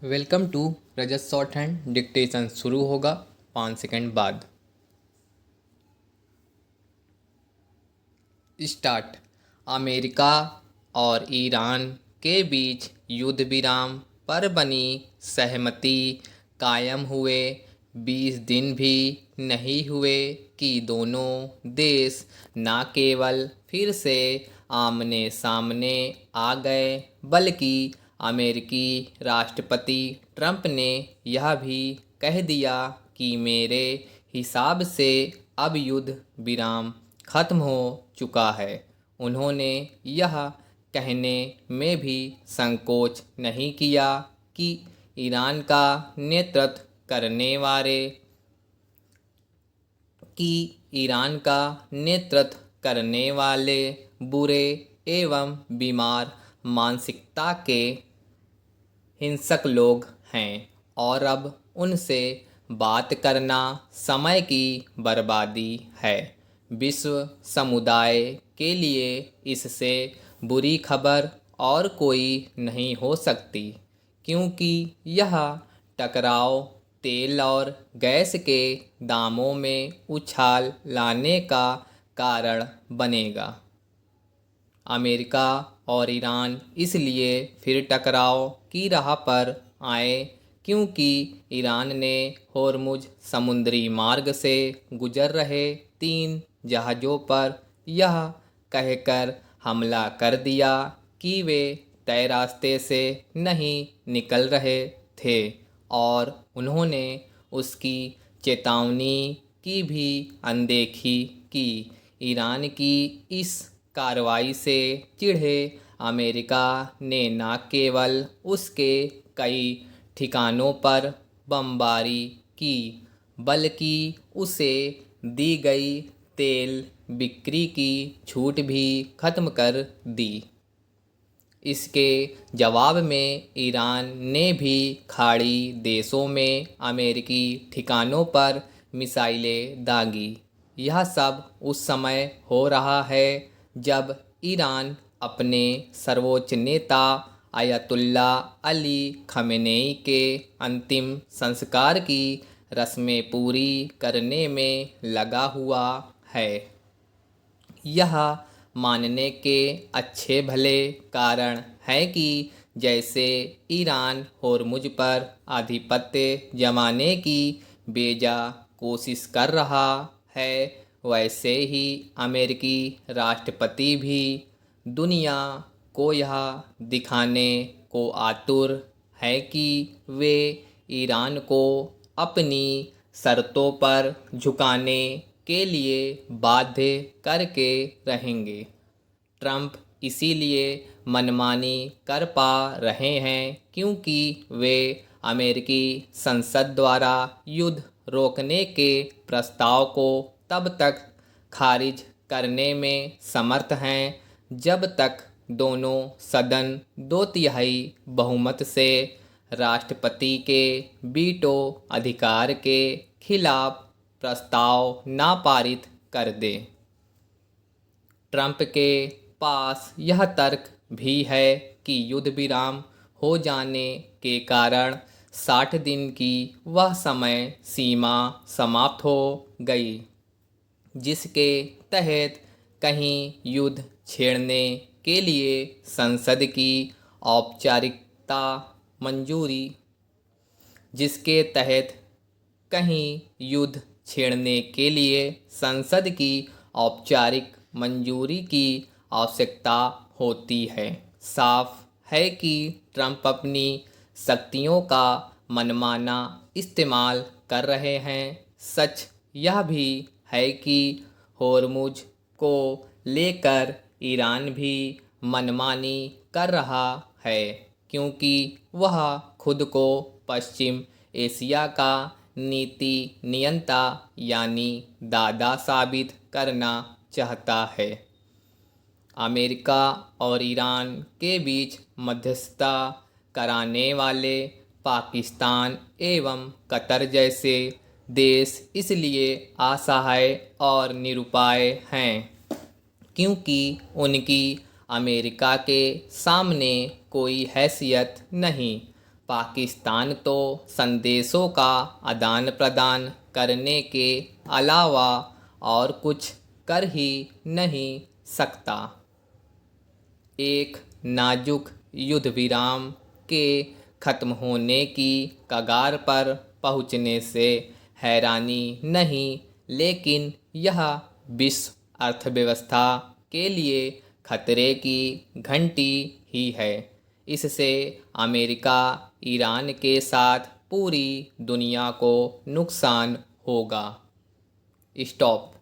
Welcome to Rajat shorthand. Dictation शुरू होगा 5 second बाद। स्टार्ट। अमेरिका और ईरान के बीच युद्ध विराम पर बनी सहमति कायम हुए 20 दिन भी नहीं हुए कि दोनों देश न केवल फिर से आमने सामने आ गए, बल्कि अमेरिकी राष्ट्रपति ट्रंप ने यह भी कह दिया कि मेरे हिसाब से अब युद्ध विराम खत्म हो चुका है। उन्होंने यह कहने में भी संकोच नहीं किया कि ईरान का नेतृत्व करने वाले कि ईरान का नेतृत्व करने वाले बुरे एवं बीमार मानसिकता के हिंसक लोग हैं और अब उनसे बात करना समय की बर्बादी है। विश्व समुदाय के लिए इससे बुरी खबर और कोई नहीं हो सकती, क्योंकि यह टकराव तेल और गैस के दामों में उछाल लाने का कारण बनेगा। अमेरिका और ईरान इसलिए फिर टकराव की राह पर आए क्योंकि ईरान ने होर्मुज समुद्री मार्ग से गुजर रहे 3 जहाज़ों पर यह कहकर हमला कर दिया कि वे तय रास्ते से नहीं निकल रहे थे, और उन्होंने उसकी चेतावनी की भी अनदेखी की। ईरान की इस कार्रवाई से चिढ़े अमेरिका ने न केवल उसके कई ठिकानों पर बमबारी की, बल्कि उसे दी गई तेल बिक्री की छूट भी खत्म कर दी। इसके जवाब में ईरान ने भी खाड़ी देशों में अमेरिकी ठिकानों पर मिसाइलें दागी। यह सब उस समय हो रहा है जब ईरान अपने सर्वोच्च नेता आयतुल्ला अली खमेनेई के अंतिम संस्कार की रस्में पूरी करने में लगा हुआ है। यह मानने के अच्छे भले कारण है कि जैसे ईरान होर्मुज पर आधिपत्य जमाने की बेजा कोशिश कर रहा है, वैसे ही अमेरिकी राष्ट्रपति भी दुनिया को यह दिखाने को आतुर है कि वे ईरान को अपनी शर्तों पर झुकाने के लिए बाध्य करके रहेंगे। ट्रंप इसीलिए मनमानी कर पा रहे हैं क्योंकि वे अमेरिकी संसद द्वारा युद्ध रोकने के प्रस्ताव को तब तक खारिज करने में समर्थ हैं जब तक दोनों सदन 2/3 बहुमत से राष्ट्रपति के वीटो अधिकार के खिलाफ प्रस्ताव ना पारित कर दे। ट्रंप के पास यह तर्क भी है कि युद्ध विराम हो जाने के कारण 60 दिन की वह समय सीमा समाप्त हो गई जिसके तहत कहीं युद्ध छेड़ने के लिए संसद की औपचारिकता मंजूरी जिसके तहत कहीं युद्ध छेड़ने के लिए संसद की औपचारिक मंजूरी की आवश्यकता होती है। साफ है कि ट्रंप अपनी शक्तियों का मनमाना इस्तेमाल कर रहे हैं। सच यह भी है कि होर्मुज को लेकर ईरान भी मनमानी कर रहा है, क्योंकि वह खुद को पश्चिम एशिया का नीति नियंता यानी दादा साबित करना चाहता है। अमेरिका और ईरान के बीच मध्यस्थता कराने वाले पाकिस्तान एवं कतर जैसे देश इसलिए असहाय और निरुपाय हैं क्योंकि उनकी अमेरिका के सामने कोई हैसियत नहीं। पाकिस्तान तो संदेशों का आदान प्रदान करने के अलावा और कुछ कर ही नहीं सकता। एक नाजुक युद्ध विराम के खत्म होने की कगार पर पहुंचने से हैरानी नहीं, लेकिन यह विश्व अर्थव्यवस्था के लिए खतरे की घंटी ही है। इससे अमेरिका ईरान के साथ पूरी दुनिया को नुकसान होगा। स्टॉप।